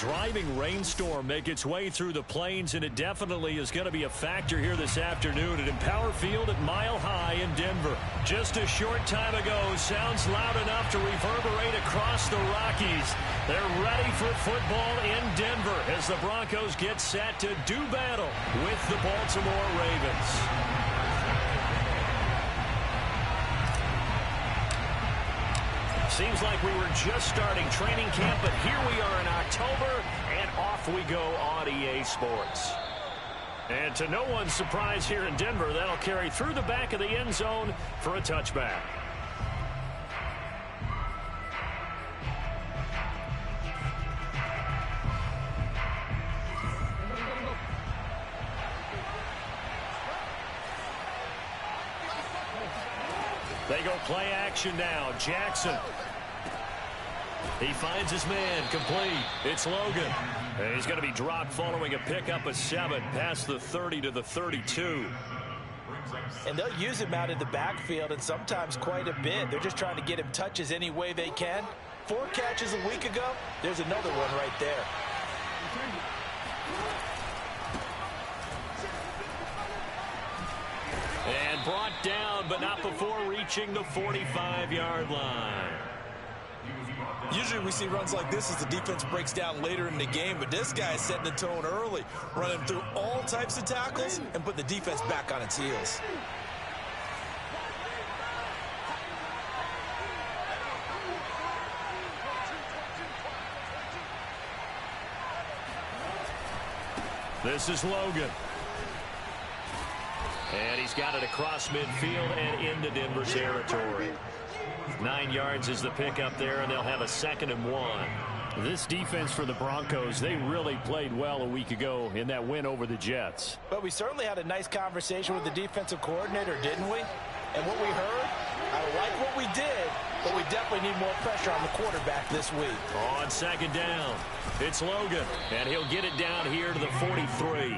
driving rainstorm make its way through the plains, and it definitely is going to be a factor here this afternoon at Empower Field at Mile High in Denver. Just a short time ago, sounds loud enough to reverberate across the Rockies. They're ready for football in Denver as the Broncos get set to do battle with the Baltimore Ravens. Seems like we were just starting training camp, but here we are in October, and off we go on EA Sports. And to no one's surprise here in Denver, that'll carry through the back of the end zone for a touchback. They go play action now. Jackson. He finds his man, complete. It's Logan. And he's going to be dropped following a pickup of 7 past the 30 to the 32. And they'll use him out in the backfield, and sometimes quite a bit. They're just trying to get him touches any way they can. 4 catches a week ago. There's another one right there. And brought down, but not before reaching the 45-yard line. Usually we see runs like this as the defense breaks down later in the game, but this guy is setting the tone early, running through all types of tackles and putting the defense back on its heels. This is Logan. And he's got it across midfield and into Denver territory. 9 yards is the pickup there, and they'll have a 2nd and 1. This defense for the Broncos, they really played well a week ago in that win over the Jets. But we certainly had a nice conversation with the defensive coordinator, didn't we? And what we heard, I like what we did, but we definitely need more pressure on the quarterback this week. On 2nd down, it's Logan, and he'll get it down here to the 43.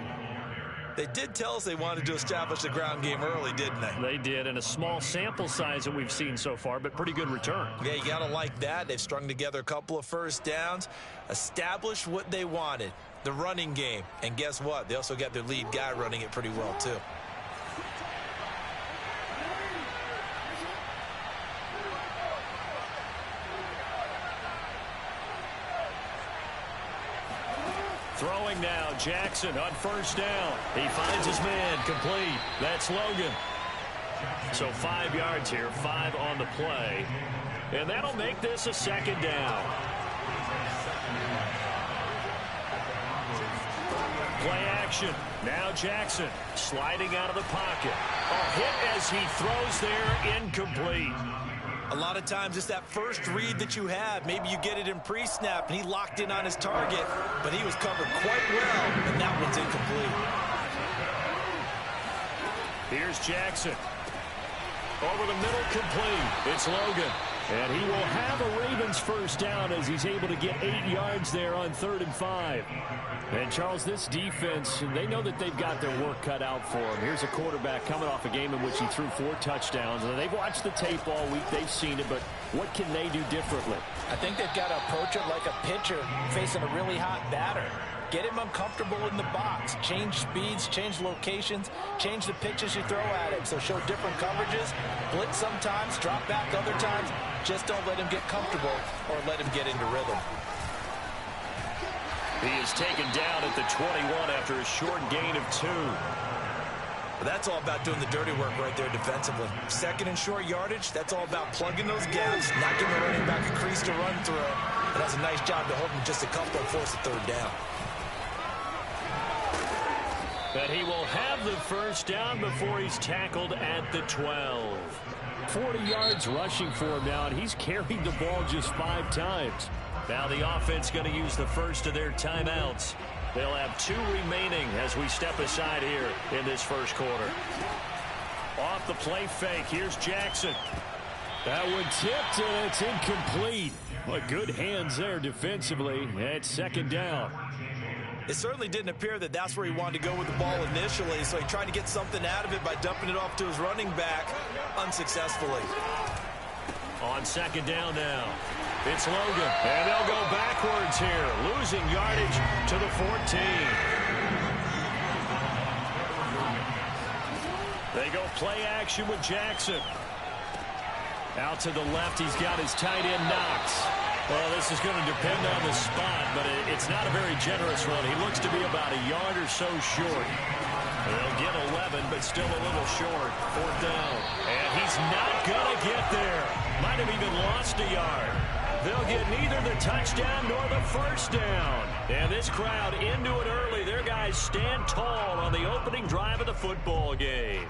They did tell us they wanted to establish the ground game early, didn't they? They did, and a small sample size that we've seen so far, but pretty good return. Yeah, you got to like that. They've strung together a couple of first downs, established what they wanted, the running game. And guess what? They also got their lead guy running it pretty well, too. Throwing now, Jackson on 1st down. He finds his man, complete. That's Logan. So 5 yards here, 5 on the play. And that'll make this a 2nd down. Play action. Now Jackson sliding out of the pocket. A hit as he throws there, incomplete. A lot of times it's that first read that you have. Maybe you get it in pre-snap, and he locked in on his target, but he was covered quite well, and that one's incomplete. Here's Jackson. Over the middle, complete. It's Logan. And he will have a Ravens 1st down as he's able to get 8 yards there on 3rd and 5. And, Charles, this defense, they know that they've got their work cut out for them. Here's a quarterback coming off a game in which he threw 4 touchdowns. And they've watched the tape all week. They've seen it, but what can they do differently? I think they've got to approach it like a pitcher facing a really hot batter. Get him uncomfortable in the box. Change speeds, change locations, change the pitches you throw at him. So show different coverages, blitz sometimes, drop back other times. Just don't let him get comfortable or let him get into rhythm. He is taken down at the 21 after a short gain of 2. That's all about doing the dirty work right there defensively. 2nd and short yardage, that's all about plugging those gaps, not giving the running back a crease to run through. And that's a nice job to hold him just a couple and force a 3rd down. But he will have the 1st down before he's tackled at the 12. 40 yards rushing for him now, and he's carried the ball just 5 times. Now the offense going to use the first of their timeouts. They'll have 2 remaining as we step aside here in this 1st quarter. Off the play fake, here's Jackson. That one tipped, and it's incomplete. But good hands there defensively at 2nd down. It certainly didn't appear that that's where he wanted to go with the ball initially, so he tried to get something out of it by dumping it off to his running back unsuccessfully. On 2nd down now. It's Logan, and they'll go backwards here, losing yardage to the 14. They go play action with Jackson. Out to the left, he's got his tight end Knox. Well, this is going to depend on the spot, but it's not a very generous run. He looks to be about a yard or so short. They'll get 11, but still a little short. 4th down. And he's not going to get there. Might have even lost a yard. They'll get neither the touchdown nor the first down. And this crowd into it early. Their guys stand tall on the opening drive of the football game.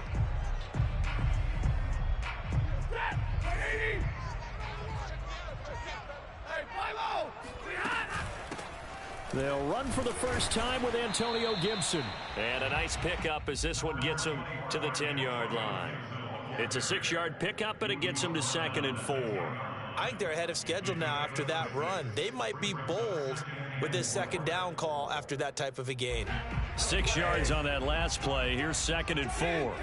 They'll run for the first time with Antonio Gibson. And a nice pickup as this one gets him to the 10-yard line. It's a 6-yard pickup, but it gets him to 2nd and 4. I think they're ahead of schedule now after that run. They might be bold with this 2nd down call after that type of a gain. 6 yards on that last play. Here's 2nd and 4.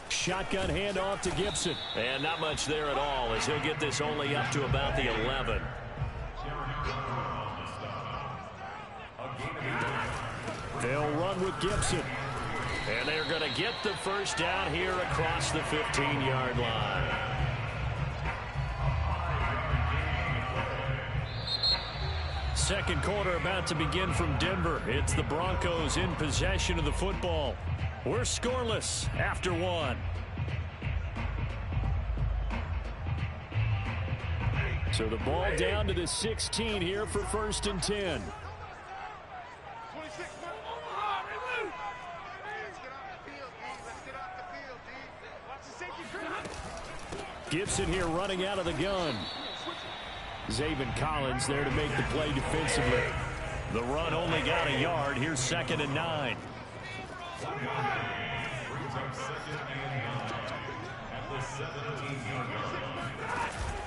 Shotgun handoff to Gibson. And not much there at all as he'll get this only up to about the 11. They'll run with Gibson. And they're going to get the first down here across the 15-yard line. Second quarter about to begin from Denver. It's the Broncos in possession of the football. We're scoreless after 1. So the ball down to the 16 here for 1st and 10. Gibson here running out of the gun. Zaven Collins there to make the play defensively. The run only got a yard. Here's 2nd and 9.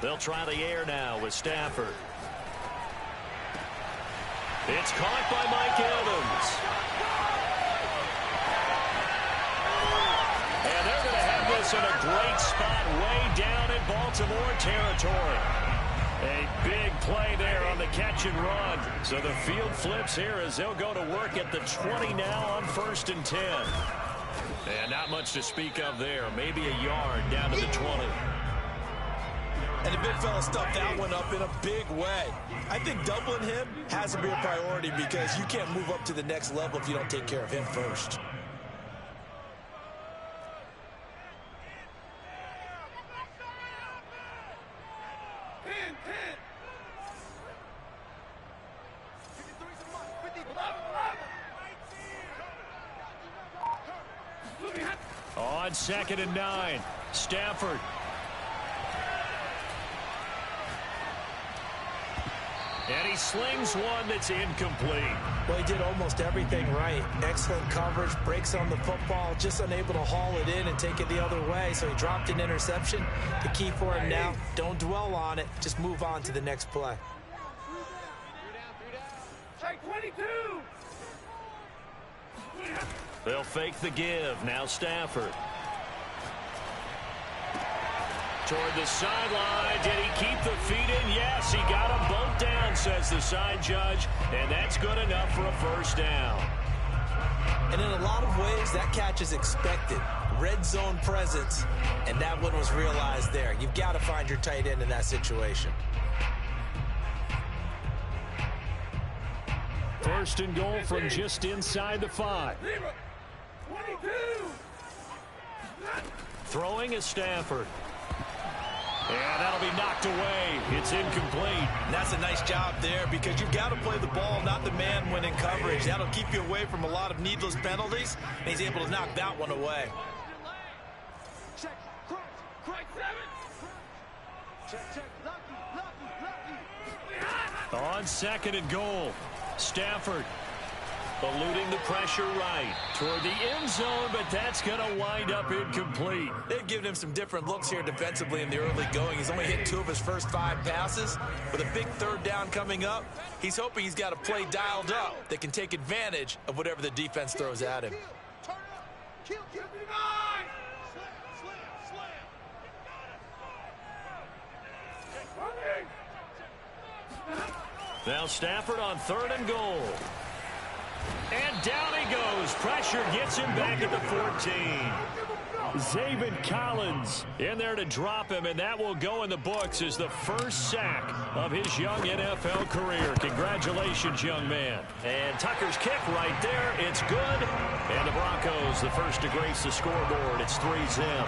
They'll try the air now with Stafford. It's caught by Mike Evans. And they're going to have this in a great spot way down in Baltimore territory. A big play there on the catch and run. So the field flips here as they'll go to work at the 20 now on 1st and 10. And not much to speak of there. Maybe a yard down to the 20. And the big fella stuffed that one up in a big way. I think doubling him has to be a priority because you can't move up to the next level if you don't take care of him first. On 2nd and 9, Stafford. And he slings one that's incomplete. Well, he did almost everything right. Excellent coverage, breaks on the football, just unable to haul it in and take it the other way. So he dropped an interception. The key for him now, don't dwell on it. Just move on to the next play. Take 22. They'll fake the give. Now Stafford. Toward the sideline. Did he keep the feet in? Yes, he got them both down, says the side judge. And that's good enough for a first down. And in a lot of ways, that catch is expected. Red zone presence. And that one was realized there. You've got to find your tight end in that situation. 1st and goal from just inside the 5. 22. Throwing is Stafford. And that'll be knocked away. It's incomplete. And that's a nice job there because you've got to play the ball, not the man when in coverage. That'll keep you away from a lot of needless penalties. And he's able to knock that one away. Check. Crack 7. Check. Lucky. On 2nd and goal, Stafford eluding the pressure right toward the end zone, but that's going to wind up incomplete. They've given him some different looks here defensively in the early going. He's only hit 2 of his first 5 passes. With a big 3rd down coming up, he's hoping he's got a play dialed up that can take advantage of whatever the defense throws at him. Now Stafford on 3rd and goal. And down he goes. Pressure gets him back at the 14. Zaven Collins in there to drop him, and that will go in the books as the first sack of his young NFL career. Congratulations, young man. And Tucker's kick right there. It's good. And the Broncos, the first to grace the scoreboard. It's 3-zip.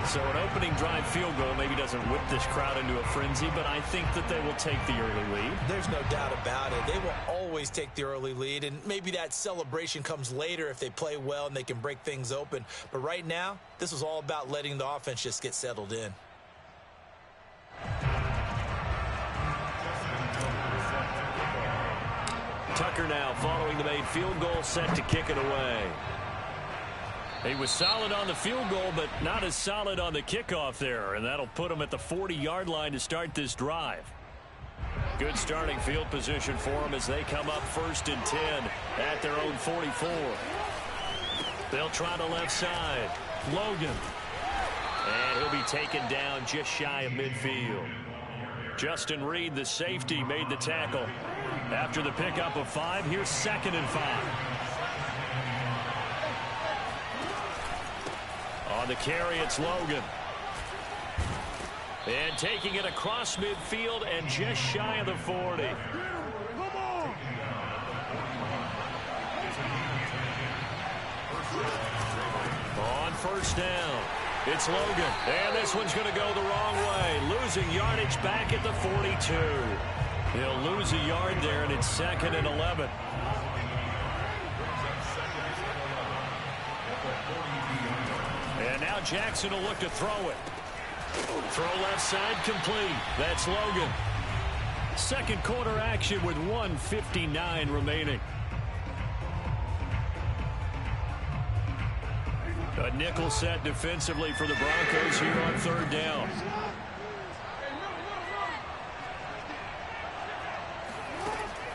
So an opening drive field goal maybe doesn't whip this crowd into a frenzy, but I think that they will take the early lead. There's no doubt about it. They will always take the early lead, and maybe that celebration comes later if they play well and they can break things open. But right now, this was all about letting the offense just get settled in. Tucker now following the made field goal, set to kick it away. He was solid on the field goal, but not as solid on the kickoff there, and that'll put him at the 40-yard line to start this drive. Good starting field position for them as they come up 1st and 10 at their own 44. They'll try the left side. Logan. And he'll be taken down just shy of midfield. Justin Reed, the safety, made the tackle. After the pickup of 5, here's 2nd and 5. On the carry, it's Logan. And taking it across midfield and just shy of the 40. On 1st down, it's Logan. And this one's going to go the wrong way. Losing yardage back at the 42. He'll lose a yard there, and it's 2nd and 11. And now Jackson will look to throw it. Throw left side complete. That's Logan. Second quarter action with 1:59 remaining. A nickel set defensively for the Broncos here on 3rd down.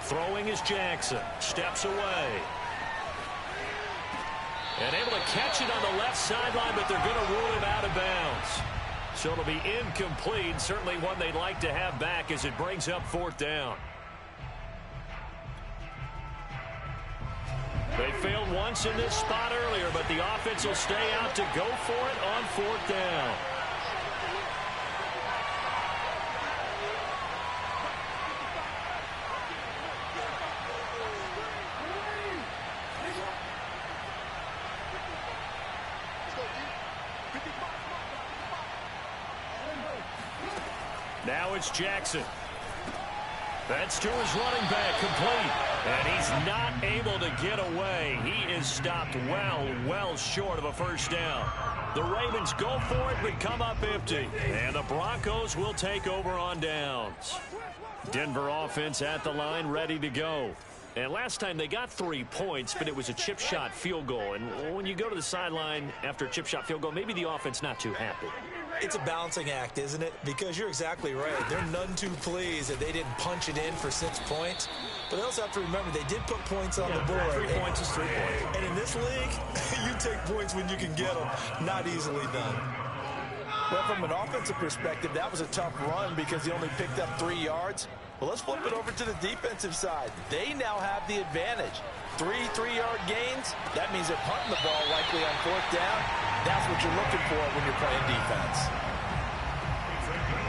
Throwing is Jackson. Steps away. And able to catch it on the left sideline, but they're going to rule him out of bounds. So it'll be incomplete. Certainly one they'd like to have back as it brings up 4th down. They failed once in this spot earlier, but the offense will stay out to go for it on 4th down. Now it's Jackson. That's to his running back, complete. And he's not able to get away. He is stopped well short of a 1st down. The Ravens go for it, but come up empty. And the Broncos will take over on downs. Denver offense at the line, ready to go. And last time they got 3 points, but it was a chip shot field goal. And when you go to the sideline after a chip shot field goal, maybe the offense not too happy. It's a balancing act, isn't it? Because you're exactly right. They're none too pleased that they didn't punch it in for 6 points. But they also have to remember they did put points on the board. 3 points is 3 points. And in this league, you take points when you can get them. Not easily done. Well, from an offensive perspective, that was a tough run because he only picked up 3 yards. Well, let's flip it over to the defensive side. They now have the advantage. 3 3-yard gains. That means they're punting the ball likely on 4th down. That's what you're looking for when you're playing defense.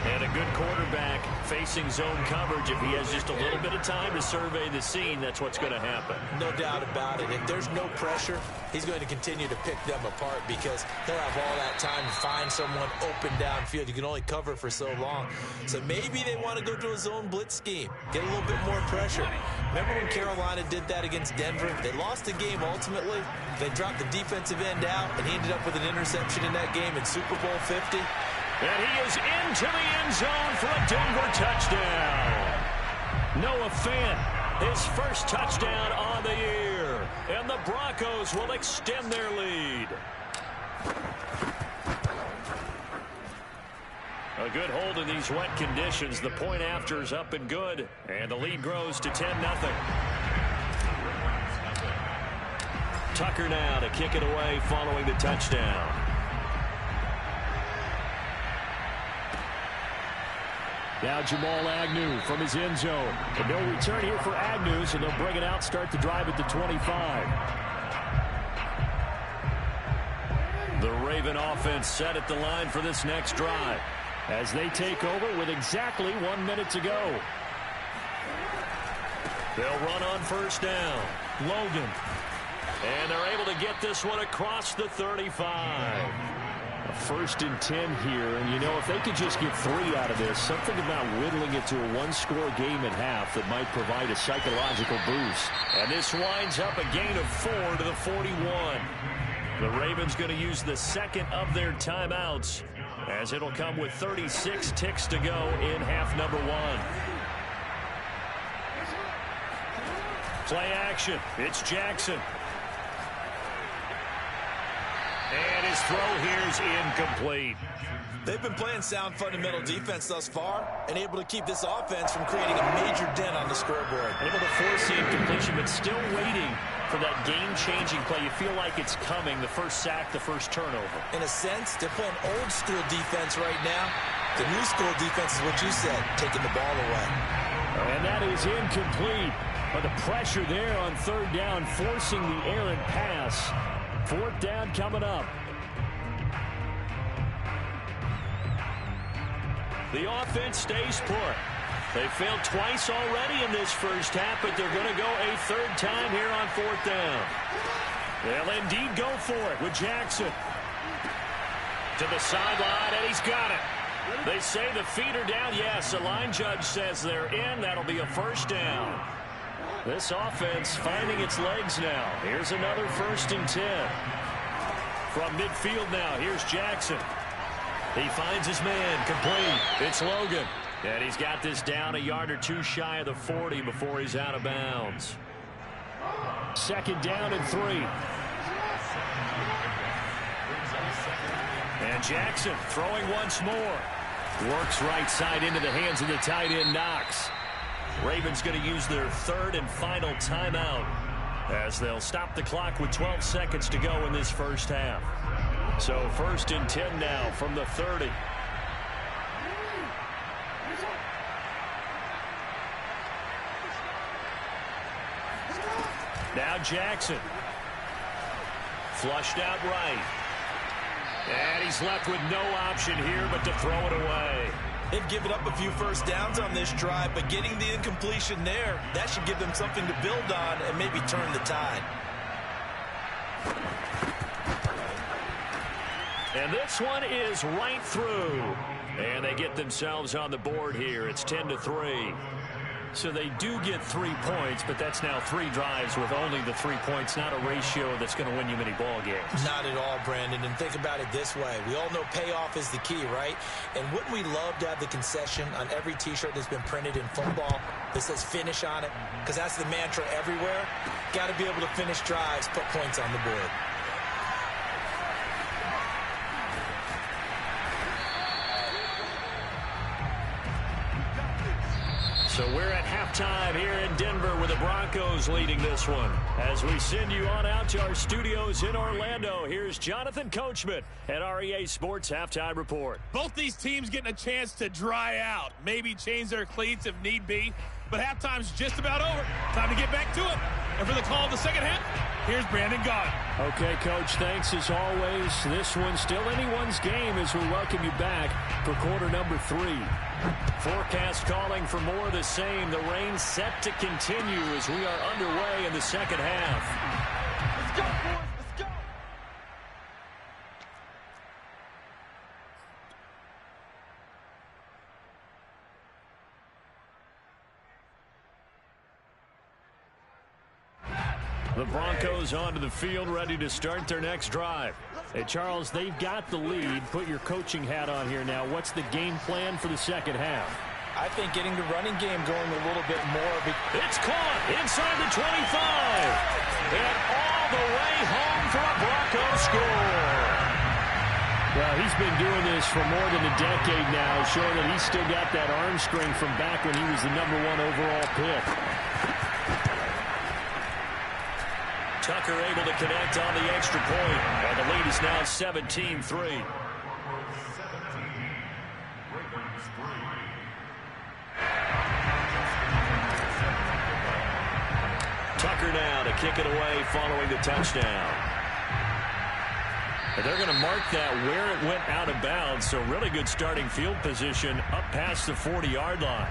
And a good quarterback facing zone coverage. If he has just a little bit of time to survey the scene, that's what's going to happen. No doubt about it. If there's no pressure, he's going to continue to pick them apart because he'll have all that time to find someone open downfield. You can only cover for so long. So maybe they want to go to a zone blitz scheme, get a little bit more pressure. Remember when Carolina did that against Denver? They lost the game ultimately. They dropped the defensive end out, and he ended up with an interception in that game in Super Bowl 50. And he is into the end zone for a Denver touchdown. Noah Fant, his first touchdown on the year. And the Broncos will extend their lead. A good hold in these wet conditions. The point after is up and good. And the lead grows to 10-0. Tucker now to kick it away following the touchdown. Now Jamal Agnew from his end zone. And no return here for Agnew, so they'll bring it out, start the drive at the 25. The Raven offense set at the line for this next drive as they take over with exactly 1 minute to go. They'll run on first down. Logan. And they're able to get this one across the 35. A 1st and 10 here, and you know, if they could just get 3 out of this, something about whittling it to a 1-score game at half that might provide a psychological boost. And this winds up a gain of 4 to the 41. The Ravens going to use the second of their timeouts, as it'll come with 36 ticks to go in half number 1. Play action. It's Jackson. And his throw here is incomplete. They've been playing sound fundamental defense thus far and able to keep this offense from creating a major dent on the scoreboard. Able to force the incompletion, but still waiting for that game-changing play. You feel like it's coming, the first sack, the first turnover. In a sense, they're playing old-school defense right now. The new-school defense is what you said, taking the ball away. And that is incomplete. But the pressure there on 3rd down, forcing the errant pass. 4th down coming up. The offense stays put. They failed twice already in this first half, but they're going to go a 3rd time here on 4th down. They'll indeed go for it with Jackson. To the sideline, and he's got it. They say the feet are down. Yes, the line judge says they're in. That'll be a 1st down. This offense finding its legs now. Here's another 1st and 10. From midfield now, here's Jackson. He finds his man, complete. It's Logan. And he's got this down a yard or 2 shy of the 40 before he's out of bounds. 2nd down and 3. And Jackson throwing once more. Works right side into the hands of the tight end, Knox. Ravens going to use their 3rd and final timeout as they'll stop the clock with 12 seconds to go in this first half. So 1st and 10 now from the 30. Now Jackson. Flushed out right. And he's left with no option here but to throw it away. They've given up a few 1st downs on this drive, but getting the incompletion there, that should give them something to build on and maybe turn the tide. And this one is right through. And they get themselves on the board here. It's 10-3. So they do get 3 points, but that's now 3 drives with only the 3 points, not a ratio that's going to win you many ball games. Not at all, Brandon. And think about it this way. We all know payoff is the key, right? And wouldn't we love to have the concession on every T-shirt that's been printed in football that says finish on it? Because that's the mantra everywhere. Got to be able to finish drives, put points on the board. So we're at halftime here in Denver with the Broncos leading this one. As we send you on out to our studios in Orlando, here's Jonathan Coachman at REA Sports Halftime Report. Both these teams getting a chance to dry out, maybe change their cleats if need be, but halftime's just about over. Time to get back to it. And for the call of the second half, here's Brandon Gaudin. Okay, Coach, thanks as always. This one's still anyone's game as we welcome you back for quarter number 3. Forecast calling for more of the same. The rain set to continue as we are underway in the second half. Let's go, boys. Let's go. The Broncos onto the field, ready to start their next drive. Hey, Charles, they've got the lead. Put your coaching hat on here now. What's the game plan for the second half? I think getting the running game going a little bit more. It's caught inside the 25. And all the way home for a Bronco score. Well, he's been doing this for more than a decade now, showing that he's still got that arm strength from back when he was the #1 overall pick. Tucker able to connect on the extra point, and the lead is now 17-3. Tucker now to kick it away following the touchdown. And they're going to mark that where it went out of bounds, so really good starting field position up past the 40-yard line.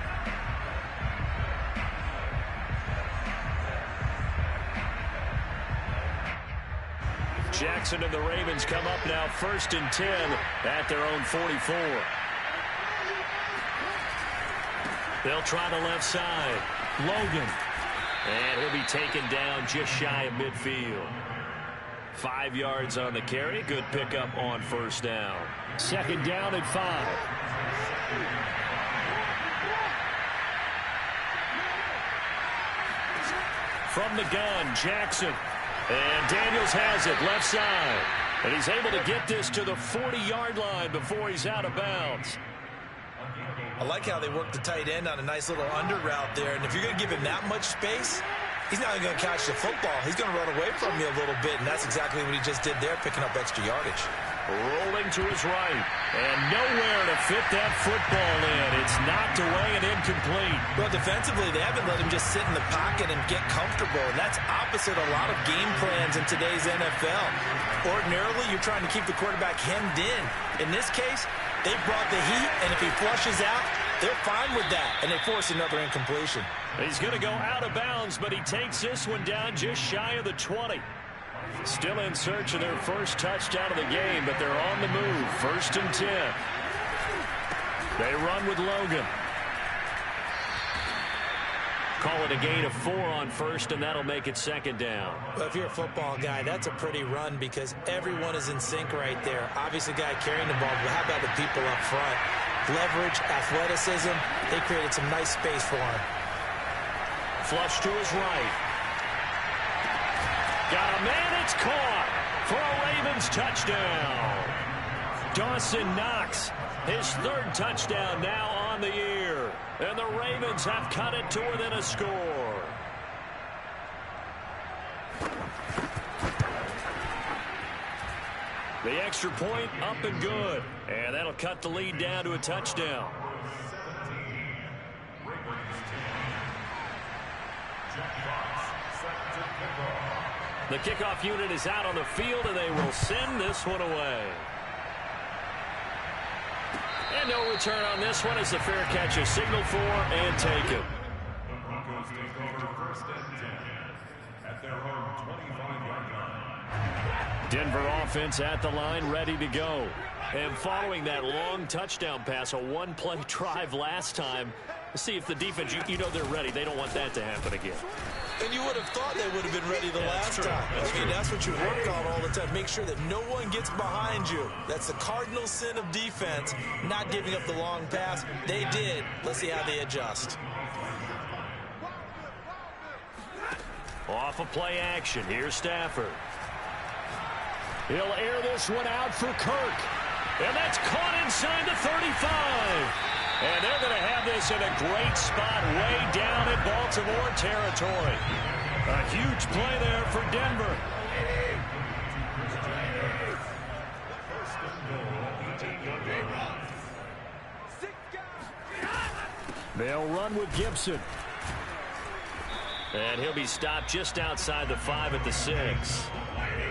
Jackson and the Ravens come up now 1st and 10 at their own 44. They'll try the left side. Logan. And he'll be taken down just shy of midfield. 5 yards on the carry. Good pickup on 1st down. 2nd down and 5. From the gun, Jackson. And Daniels has it, left side. And he's able to get this to the 40-yard line before he's out of bounds. I like how they work the tight end on a nice little under route there. And if you're going to give him that much space, he's not going to catch the football. He's going to run away from you a little bit, and that's exactly what he just did there, picking up extra yardage. Rolling to his right, and nowhere to fit that football in. It's knocked away and incomplete. Well, defensively, they haven't let him just sit in the pocket and get comfortable, and that's opposite a lot of game plans in today's NFL. Ordinarily, you're trying to keep the quarterback hemmed in. In this case, they brought the heat, and if he flushes out, they're fine with that, and they force another incompletion. He's going to go out of bounds, but he takes this one down just shy of the 20. Still in search of their first touchdown of the game, but they're on the move. 1st and 10. They run with Logan. Call it a gain of 4 on 1st, and that'll make it 2nd down. Well, if you're a football guy, that's a pretty run because everyone is in sync right there. Obviously, the guy carrying the ball, but how about the people up front? Leverage, athleticism, they created some nice space for him. Flush to his right. Got a man, it's caught for a Ravens touchdown. Dawson Knox, his 3rd touchdown now on the year. And the Ravens have cut it to within a score. The extra point up and good. And that'll cut the lead down to a touchdown. The kickoff unit is out on the field, and they will send this one away. And no return on this one as the fair catch is signaled for and taken. Denver offense at the line, ready to go. And following that long touchdown pass, a one-play drive last time, see if the defense, you know they're ready. They don't want that to happen again. And you would have thought they would have been ready the last time. I mean, that's what you work on all the time. Make sure that no one gets behind you. That's the cardinal sin of defense, not giving up the long pass. They did. Let's see how they adjust. Off of play action. Here's Stafford. He'll air this one out for Kirk. And that's caught inside the 35. And they're going to have this in a great spot way down in Baltimore territory. A huge play there for Denver. They'll run with Gibson. And he'll be stopped just outside the 5 at the 6.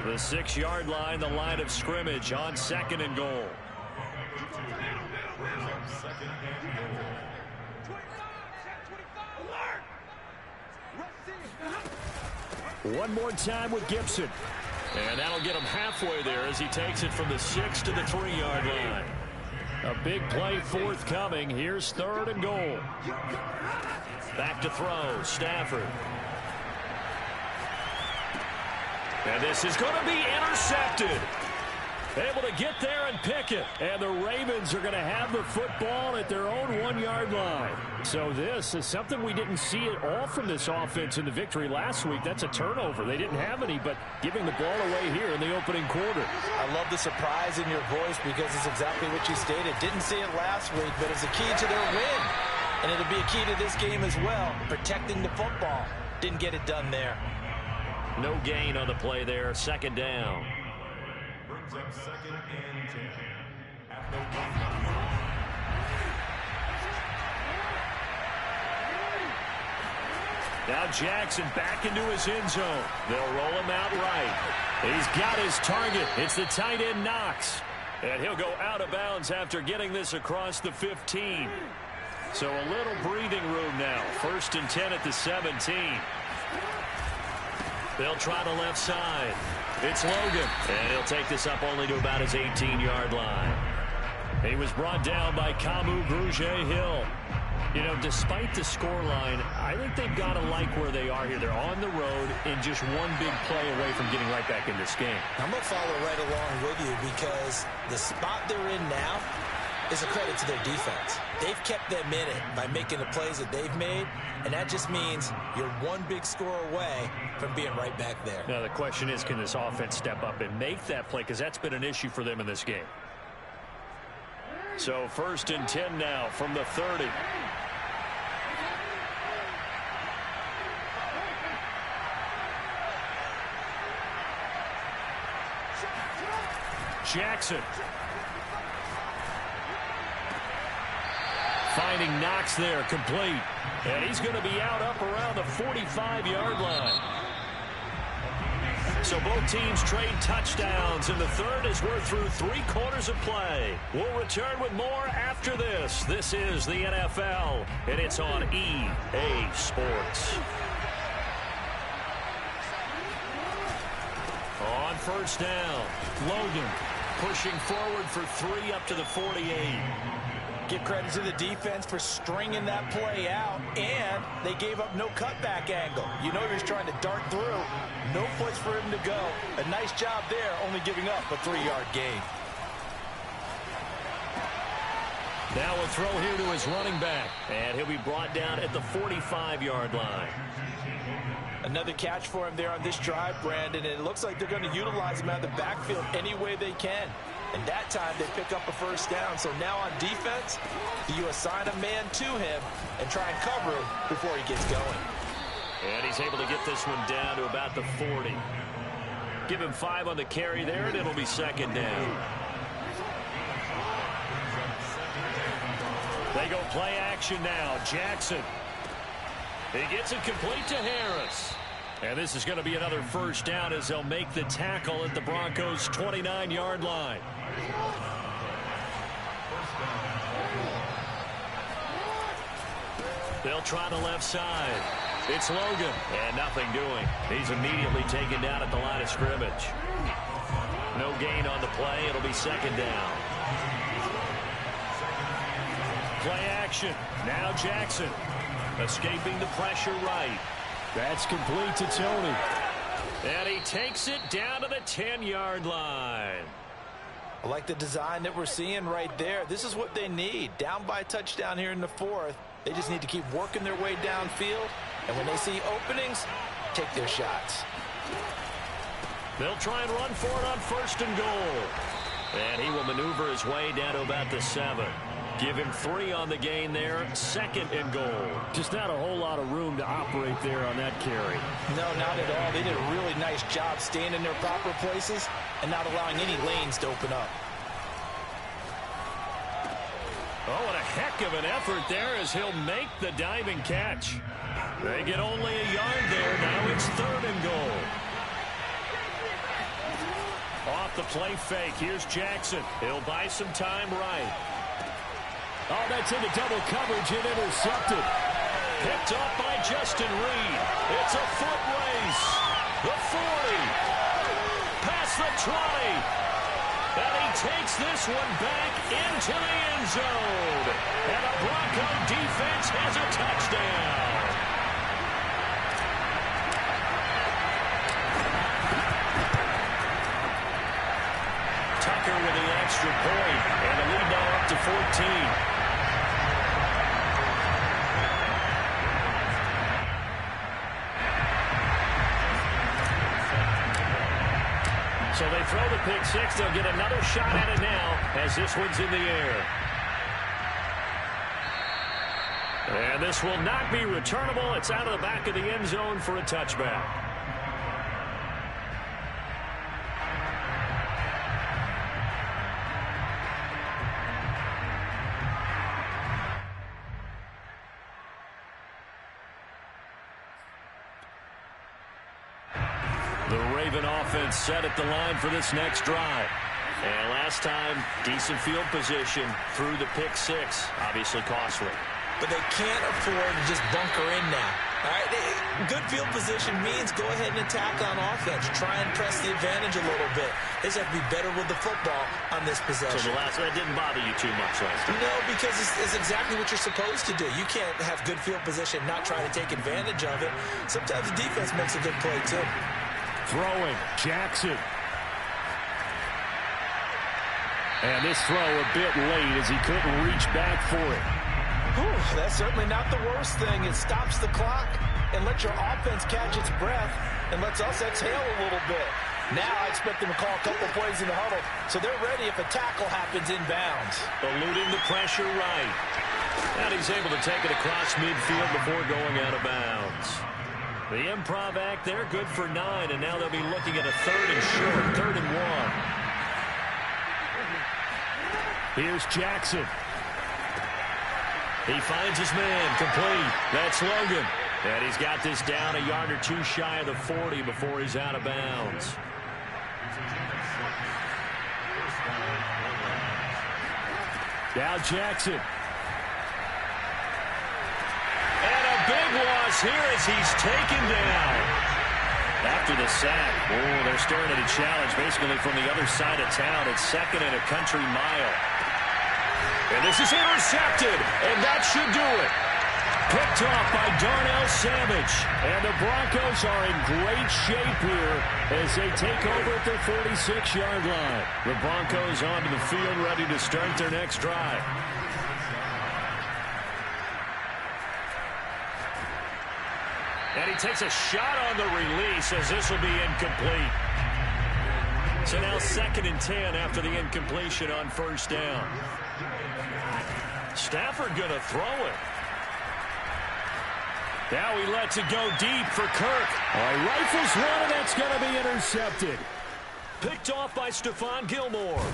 The 6-yard line, the line of scrimmage on 2nd and goal. One more time with Gibson. And that'll get him halfway there as he takes it from the 6 to the 3-yard line. A big play forthcoming. Here's 3rd and goal. Back to throw. Stafford. And this is going to be intercepted. Able to get there and pick it. And the Ravens are going to have the football at their own 1-yard line. So this is something we didn't see at all from this offense in the victory last week. That's a turnover. They didn't have any, but giving the ball away here in the opening quarter. I love the surprise in your voice because it's exactly what you stated. Didn't see it last week, but it's a key to their win. And it'll be a key to this game as well, protecting the football. Didn't get it done there. No gain on the play there. 2nd down. Brings up 2nd and 10 at the 1. Now Jackson back into his end zone. They'll roll him out right. He's got his target. It's the tight end Knox. And he'll go out of bounds after getting this across the 15. So a little breathing room now. 1st and 10 at the 17. They'll try the left side. It's Logan. And he'll take this up only to about his 18-yard line. He was brought down by Kamu Grugier-Hill. You know, despite the scoreline, I think they've got to like where they are here. They're on the road and just one big play away from getting right back in this game. I'm going to follow right along with you because the spot they're in now is a credit to their defense. They've kept them in it by making the plays that they've made, and that just means you're one big score away from being right back there. Now, the question is, can this offense step up and make that play? Because that's been an issue for them in this game. So 1st and 10 now from the 30. Jackson. Finding Knox there, complete. And he's going to be out up around the 45-yard line. So both teams trade touchdowns in the third as we're through 3 quarters of play. We'll return with more after this. This is the NFL, and it's on EA Sports. On 1st down, Logan pushing forward for 3 up to the 48. Give credit to the defense for stringing that play out, and they gave up no cutback angle. You know he was trying to dart through. No place for him to go. A nice job there, only giving up a 3-yard gain. Now a throw here to his running back, and he'll be brought down at the 45-yard line. Another catch for him there on this drive, Brandon, and it looks like they're going to utilize him out of the backfield any way they can. And that time they pick up a 1st down. So now on defense, you assign a man to him and try and cover him before he gets going. And he's able to get this one down to about the 40. Give him 5 on the carry there, and it'll be 2nd down. They go play action now. Jackson. He gets it complete to Harris. And this is going to be another 1st down as they'll make the tackle at the Broncos' 29-yard line. They'll try the left side. It's Logan. And nothing doing. He's immediately taken down at the line of scrimmage. No gain on the play. It'll be 2nd down. Play action. Now Jackson. Escaping the pressure right. That's complete to Tony. And he takes it down to the 10-yard line. I like the design that we're seeing right there. This is what they need. Down by a touchdown here in the 4th. They just need to keep working their way downfield. And when they see openings, take their shots. They'll try and run for it on 1st and goal. And he will maneuver his way down to about the 7. Give him 3 on the gain there. 2nd and goal. Just not a whole lot of room to operate there on that carry. No, not at all. They did a really nice job staying in their proper places and not allowing any lanes to open up. Oh, what a heck of an effort there as he'll make the diving catch. They get only a yard there. Now it's 3rd and goal. Off the play fake. Here's Jackson. He'll buy some time right. Oh, that's into double coverage and intercepted. Picked up by Justin Reed. It's a foot race. The 40. Past the 20. And he takes this one back into the end zone. And the Bronco defense has a touchdown. Tucker with the extra point. And the lead now up to 14. So they throw the pick 6. They'll get another shot at it now as this one's in the air. And this will not be returnable. It's out of the back of the end zone for a touchback. The Raven offense set at the line for this next drive. And last time, decent field position through the pick six. Obviously costly. But they can't afford to just bunker in now. All right, good field position means go ahead and attack on offense. Try and press the advantage a little bit. They just have to be better with the football on this possession. So the last one didn't bother you too much last time? No, because it's exactly what you're supposed to do. You can't have good field position, not try to take advantage of it. Sometimes the defense makes a good play, too. Throwing, Jackson. And this throw a bit late as he couldn't reach back for it. Whew, that's certainly not the worst thing. It stops the clock and lets your offense catch its breath and lets us exhale a little bit. Now I expect them to call a couple plays in the huddle, so they're ready if a tackle happens inbounds. Eluding the pressure right. And he's able to take it across midfield before going out of bounds. The improv act there, good for 9, and now they'll be looking at a 3rd and short, 3rd and 1. Here's Jackson. He finds his man, complete. That's Logan. And he's got this down a yard or two shy of the 40 before he's out of bounds. Now Jackson. And a big loss here as he's taken down. After the sack, they're staring at a challenge basically from the other side of town. It's 2nd and a country mile. And this is intercepted, and that should do it. Picked off by Darnell Savage. And the Broncos are in great shape here as they take over at their 46-yard line. The Broncos onto the field ready to start their next drive. And he takes a shot on the release as this will be incomplete. So now 2nd and 10 after the incompletion on 1st down. Stafford going to throw it. Now he lets it go deep for Kirk. Rifles one, and that's going to be intercepted. Picked off by Stephon Gilmore.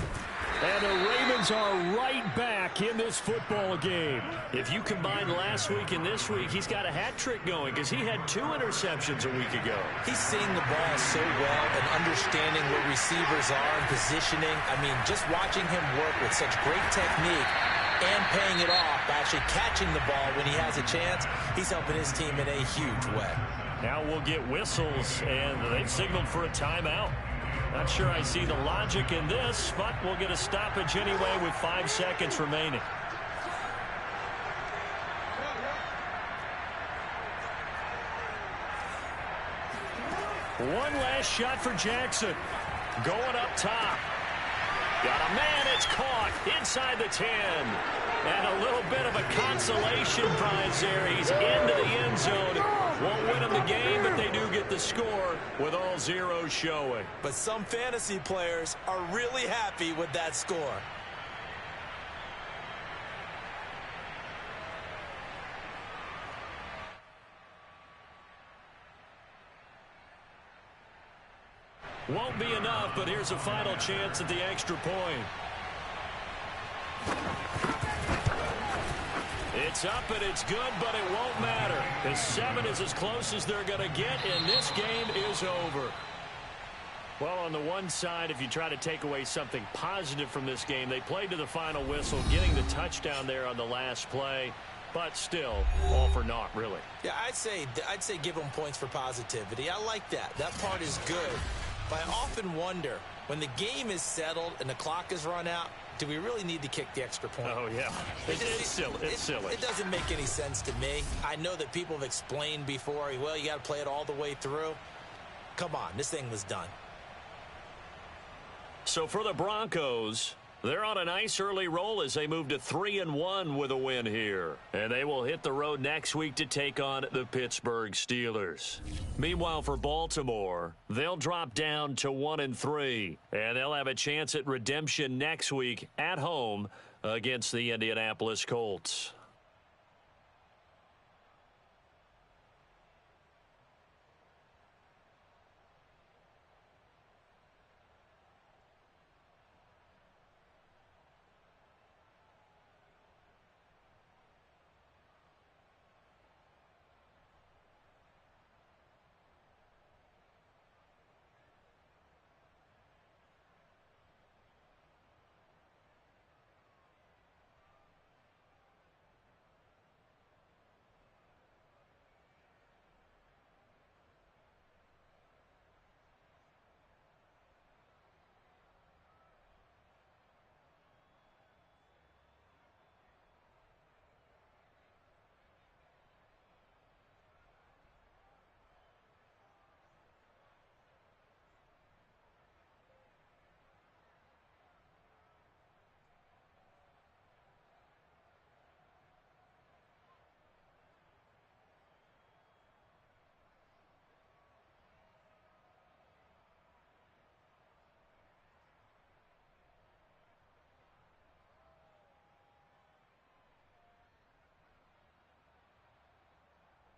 And the Ravens are right back in this football game. If you combine last week and this week, he's got a hat trick going because he had 2 interceptions a week ago. He's seeing the ball so well and understanding what receivers are and positioning. I mean, just watching him work with such great technique and paying it off by actually catching the ball when he has a chance, he's helping his team in a huge way. Now we'll get whistles, and they've signaled for a timeout. Not sure I see the logic in this, but we'll get a stoppage anyway with 5 seconds remaining. One last shot for Jackson. Going up top. Got a man, it's caught inside the 10. And a little bit of a consolation prize there. He's into the end zone. Won't win them the game, but they do get the score with all zeros showing. But some fantasy players are really happy with that score. Won't be enough, but here's a final chance at the extra point. It's up and it's good, but it won't matter. The 7 is as close as they're going to get, and this game is over. Well, on the one side, if you try to take away something positive from this game, they played to the final whistle, getting the touchdown there on the last play. But still, all for naught, really. Yeah, I'd say give them points for positivity. I like that. That part is good. But I often wonder, when the game is settled and the clock is run out, do we really need to kick the extra point? Oh, yeah. It's silly. It's silly. It doesn't make any sense to me. I know that people have explained before, well, you got to play it all the way through. Come on, this thing was done. So for the Broncos, they're on a nice early roll as they move to 3-1 with a win here. And they will hit the road next week to take on the Pittsburgh Steelers. Meanwhile, for Baltimore, they'll drop down to 1-3. And they'll have a chance at redemption next week at home against the Indianapolis Colts.